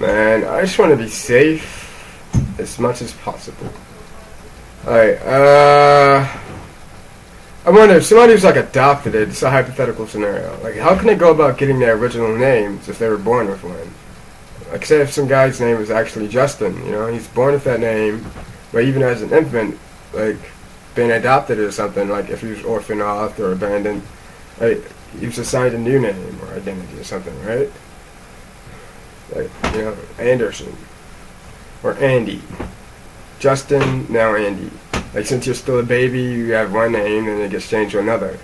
Man, I just want to be safe as much as possible. Alright, I wonder if somebody who's like adopted it, it's a hypothetical scenario. Like, how can they go about getting their original names if they were born with one? Like, say if some guy's name was actually Justin, you know, he's born with that name, but even as an infant, like, being adopted or something, like if he was orphaned off or abandoned, like, he was assigned a new name or identity or something, right? Like, you know, Anderson. Or Andy. Justin, now Andy. Like, since you're still a baby, you have one name, and it gets changed to another.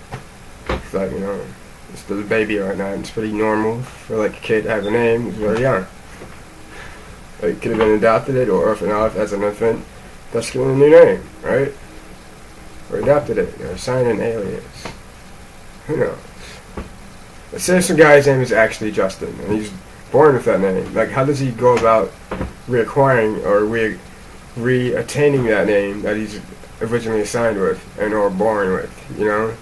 It's like, you know, you're still a baby right now. It's pretty normal for, like, a kid to have a name who's very young. Like, could have been adopted it or orphaned off as an infant. That's getting a new name, right? Or adopted it, or assigned an alias. Who knows? Let's say some guy's name is actually Justin, and he's born with that name. Like, how does he go about reacquiring or re-attaining that name that he's originally assigned with and or born with, you know,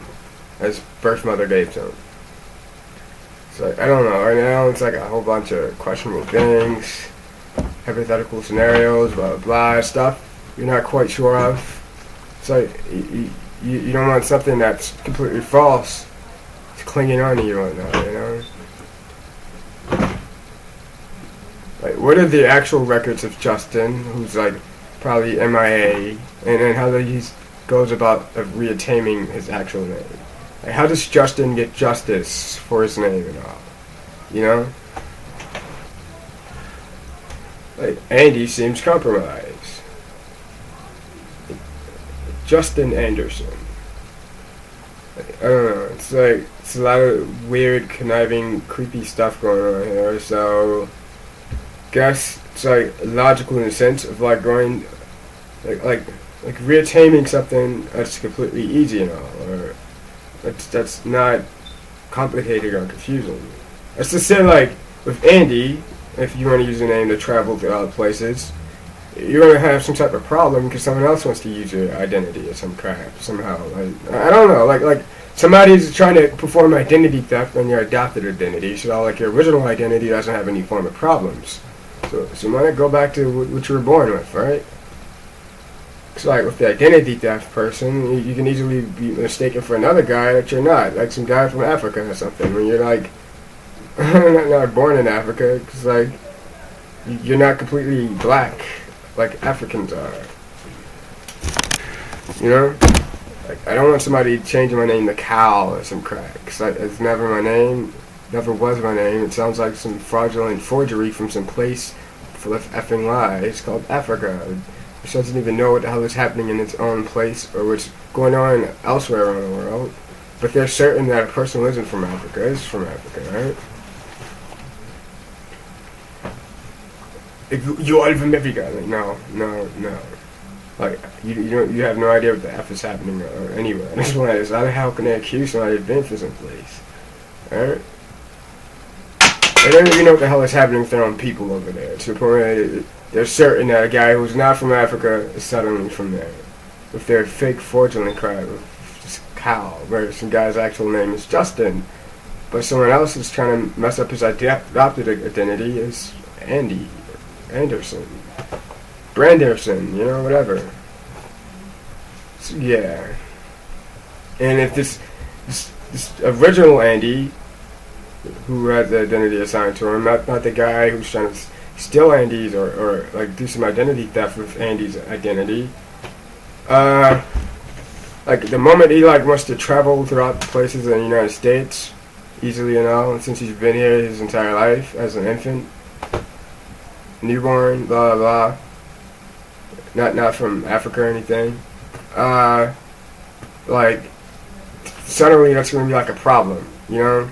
as birth mother gave to him? So I don't know. Right now it's like a whole bunch of questionable things, hypothetical scenarios, blah blah blah, stuff you're not quite sure of. It's like you don't want something that's completely false clinging on to you right now, you know. Like, what are the actual records of Justin, who's like probably MIA, and then how he goes about reattaining his actual name? Like, how does Justin get justice for his name and all? You know? Like, Andy seems compromised. Justin Anderson. Like, I don't know. It's like, it's a lot of weird, conniving, creepy stuff going on here, so guess it's like logical in the sense of like going like reattaining something that's completely easy and all, or that's not complicated or confusing. Let's just say, like, with Andy, if you want to use a name to travel to other places, you're going to have some type of problem because someone else wants to use your identity or some crap somehow. Like, I don't know, like somebody's trying to perform identity theft on your adopted identity, so like your original identity doesn't have any form of problems. So you want to go back to what you were born with, right? So like with the identity theft person, you can easily be mistaken for another guy that you're not, like some guy from Africa or something. When you're like not born in Africa, because like you're not completely black like Africans are. You know, like I don't want somebody changing my name to Cal or some crap, because it's never my name. Never was my name. It sounds like some fraudulent forgery from some place full of effing lies called Africa, which doesn't even know what the hell is happening in its own place or what's going on elsewhere around the world. But they're certain that a person who isn't from Africa is from Africa, right? You are from Africa. Like, no. Like, you have no idea what the F is happening or anywhere. That's why it's how the hell can they accuse somebody of being from some place? Alright? They don't even know what the hell is happening with their own people over there. To the point where they're certain that a guy who's not from Africa is suddenly from there. With their fake fraudulent crap of just Cal, where some guy's actual name is Justin. But someone else is trying to mess up his adopted identity is Andy, Anderson, Branderson, you know, whatever. So, yeah. And if this original Andy, who has the identity assigned to him, not the guy who's trying to steal Andy's or like do some identity theft with Andy's identity. Like the moment he like wants to travel throughout places in the United States easily, you know, and since he's been here his entire life as an infant, newborn, blah blah blah, not from Africa or anything, like suddenly that's gonna be like a problem, you know.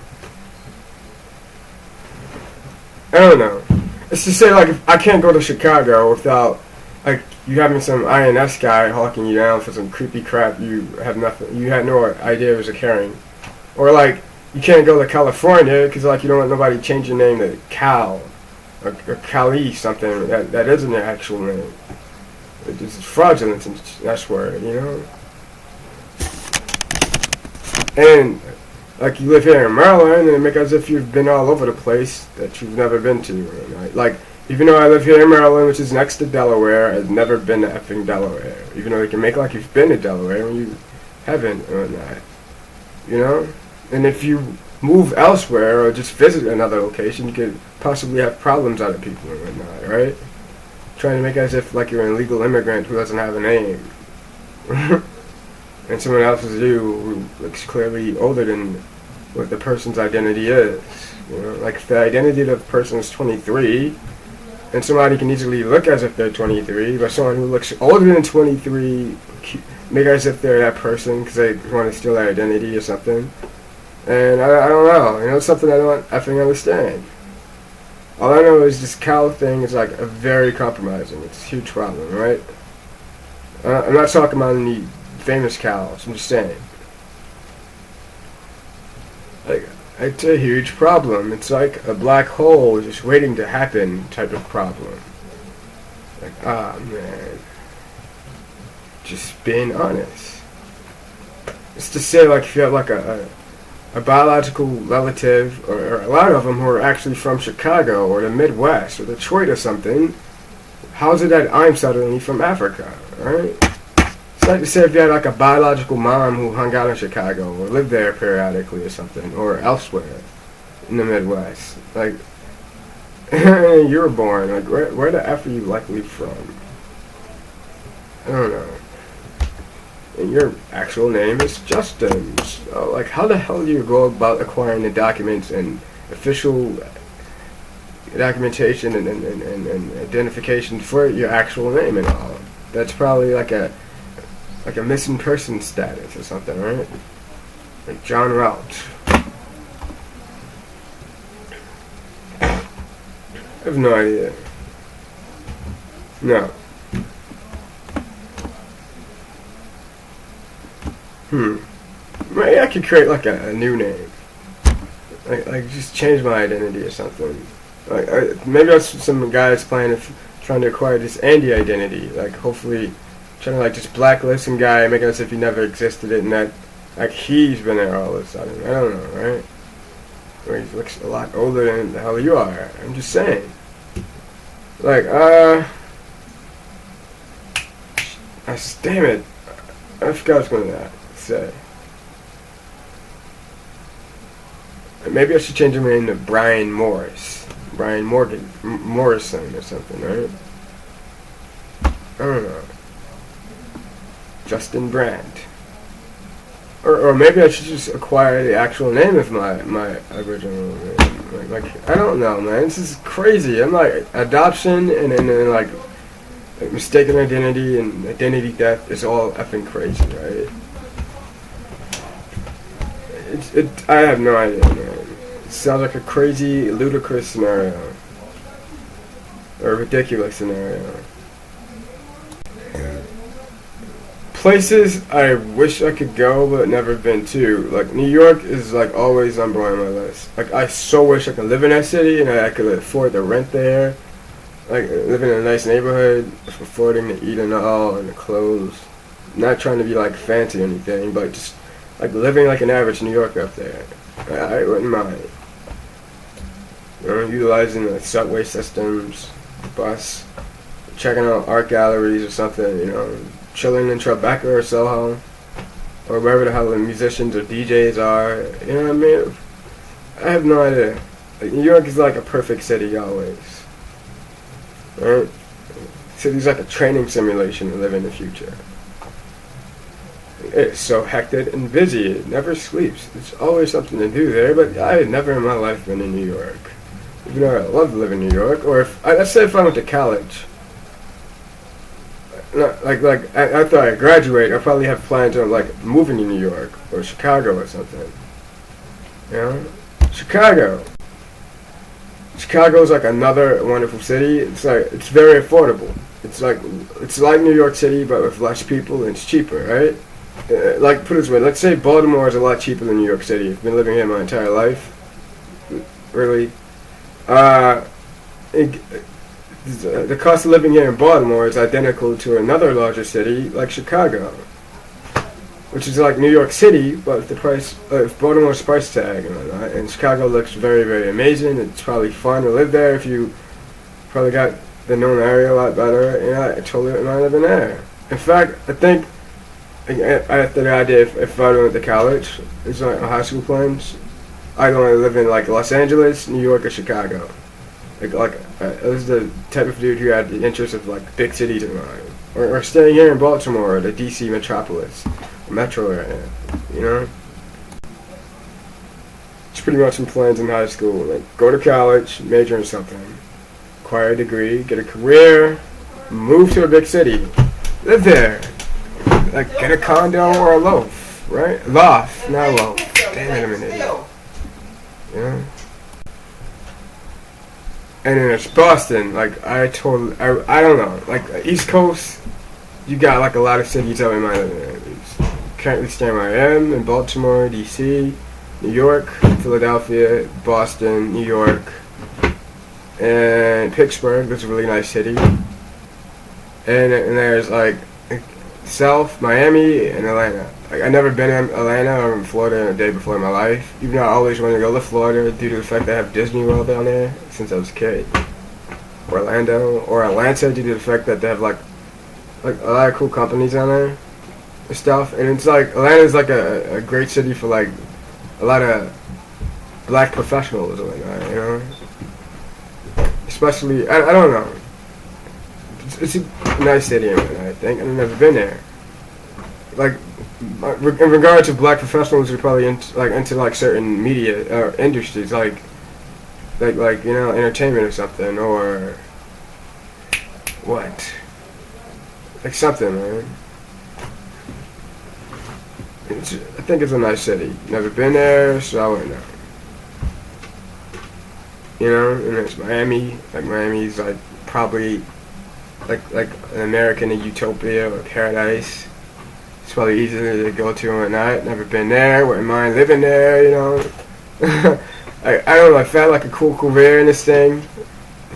I don't know. It's to say, like, if I can't go to Chicago without, like, you having some INS guy hawking you down for some creepy crap you had no idea was occurring. Or, like, you can't go to California because, like, you don't want nobody to change your name to Cal or Cali something that isn't your actual name. It's just fraudulent and that's word, you know? And like you live here in Maryland and make as if you've been all over the place that you've never been to. Right? Like Even though I live here in Maryland, which is next to Delaware, I've never been to effing Delaware. Even though you can make like you've been to Delaware when you haven't or not. You know? And if you move elsewhere or just visit another location, you could possibly have problems out of people and whatnot, right? Trying to make it as if like you're an illegal immigrant who doesn't have a name. And someone else is you who looks clearly older than what the person's identity is. You know? Like if the identity of the person is 23, and somebody can easily look as if they're 23, but someone who looks older than 23 make as if they're that person because they want to steal their identity or something. And I don't know. You know, it's something I don't effing understand. All I know is this cow thing is like a very compromising. It's a huge problem, right? I'm not talking about any famous cows. I'm just saying. Like, it's a huge problem. It's like a black hole just waiting to happen type of problem. Like, ah, man. Just being honest. It's to say, like, if you have, like, a biological relative, or a lot of them who are actually from Chicago, or the Midwest, or Detroit or something, how's it that I'm suddenly from Africa, right? It's like to say if you had, like, a biological mom who hung out in Chicago, or lived there periodically or something, or elsewhere in the Midwest. Like, you were born, like, where the F are you likely from? I don't know. And your actual name is Justin. So, like, how the hell do you go about acquiring the documents and official documentation and identification for your actual name and all? That's probably like a missing person status or something, right? Like John Rout. I have no idea. No. Maybe I could create like a new name. Like just change my identity or something. Like maybe that's some guys trying to acquire this Andy identity. Like hopefully trying to like just blacklist some guy, making it as if he never existed and that like he's been there all of a sudden. I don't know, right? Or he looks a lot older than the hell you are. I'm just saying. Like, damn it. I forgot what I was going to say. Maybe I should change my name to Brian Morris. Brian Morrison or something, right? I don't know. Justin Brandt. Or maybe I should just acquire the actual name of my original name. Like I don't know, man. This is crazy. I'm like, adoption and like mistaken identity and identity theft is all effing crazy, right? I have no idea, man. It sounds like a crazy, ludicrous scenario. Or a ridiculous scenario. Places I wish I could go but never been to. Like New York is like always number one on my list. Like I so wish I could live in that city and I could afford the rent there. Like living in a nice neighborhood, affording to eat and all and the clothes. Not trying to be like fancy or anything, but just like living like an average New Yorker up there. I wouldn't mind. You know, utilizing the subway systems, bus, checking out art galleries or something, you know. Chilling in Tribeca or Soho, or wherever the hell the musicians or DJs are. You know what I mean? I have no idea. Like, New York is like a perfect city always. Right? City's like a training simulation to live in the future. It's so hectic and busy. It never sleeps. There's always something to do there, but I had never in my life been in New York. Even though I love to live in New York, or let's say if I went to college. After I graduate, I'll probably have plans on like moving to New York or Chicago or something. You know, Chicago's like another wonderful city. It's very affordable. It's like New York City but with less people and it's cheaper, right? Like put it this way, let's say Baltimore is a lot cheaper than New York City. I've been living here my entire life. Really, the cost of living here in Baltimore is identical to another larger city like Chicago, which is like New York City, but with the price, Baltimore's price tag and whatnot. And Chicago looks very, very amazing. It's probably fun to live there if you Probably got the known area a lot better, and I totally wouldn't mind living there. In fact, I think after the idea, if I went to college, it's like my high school plans, I'd want to live in like Los Angeles, New York, or Chicago. I was the type of dude who had the interest of like big cities in mind, or staying here in Baltimore, the DC metropolis, metro area. You know, it's pretty much some plans in high school. Like go to college, major in something, acquire a degree, get a career, move to a big city, live there. Like get a condo or a loaf, right? Loft, not loaf. Damn it, I'm an idiot. You know? And then it's Boston. Like I don't know. Like East Coast, you got like a lot of cities up in my living areas. Currently staying where I am in Baltimore, DC, New York, Philadelphia, Boston, New York, and Pittsburgh. That's a really nice city. And there's like South, Miami, and Atlanta. Like I never been in Atlanta or in Florida a day before in my life. Even though I always wanted to go to Florida due to the fact that I have Disney World down there since I was a kid. Orlando or Atlanta due to the fact that they have like a lot of cool companies down there and stuff. And it's like Atlanta's like a great city for like a lot of black professionals and whatnot, you know. Especially I don't know. It's a nice city, I think. I've never been there. Like, in regard to black professionals, who are probably into like certain media industries, like you know, entertainment or something, or what? Like something, man. I think it's a nice city. Never been there, so I wouldn't know. You know, and it's Miami. Like Miami's like probably like an American utopia or paradise. It's probably easier to go to and whatnot. Never been there. Wouldn't mind living there. You know. I don't know. If I had like a cool career in this thing,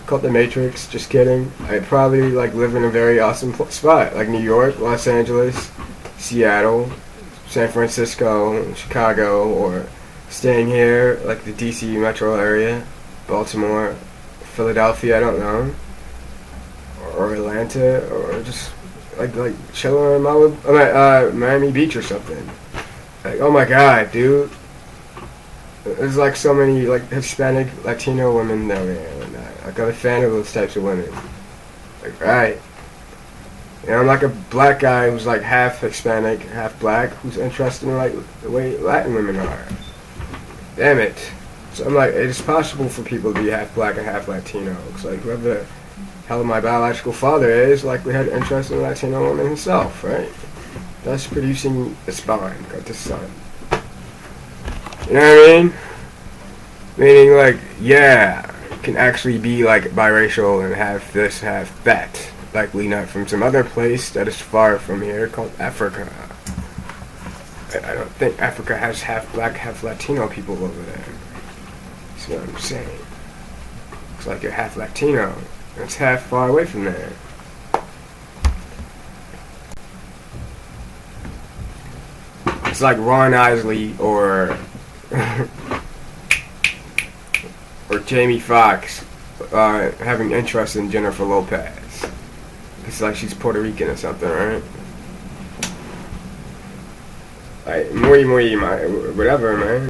called the Matrix. Just kidding. I'd probably like live in a very awesome spot like New York, Los Angeles, Seattle, San Francisco, Chicago, or staying here like the DC metro area, Baltimore, Philadelphia. I don't know. Or Atlanta, or just like chilling in Miami Beach or something. Like, oh my god, dude, there's like so many like Hispanic, Latino women down there, and like I'm a fan of those types of women. Like, right, and I'm like a black guy who's like half Hispanic, half black, who's interested in like the way Latin women are. Damn it. So I'm like, it's possible for people to be half black and half Latino. It's like whoever hell my biological father is likely had interest in a Latino woman himself, right? Thus producing the spawn, got the son. You know what I mean? Meaning like, yeah, can actually be like biracial and have this, have that. Likely not from some other place that is far from here called Africa. I don't think Africa has half black, half Latino people over there. That's what I'm saying. Looks like you're half Latino. It's half far away from there. It's like Ron Isley or or Jamie Foxx having interest in Jennifer Lopez. It's like she's Puerto Rican or something, right? Like, muy, whatever, man.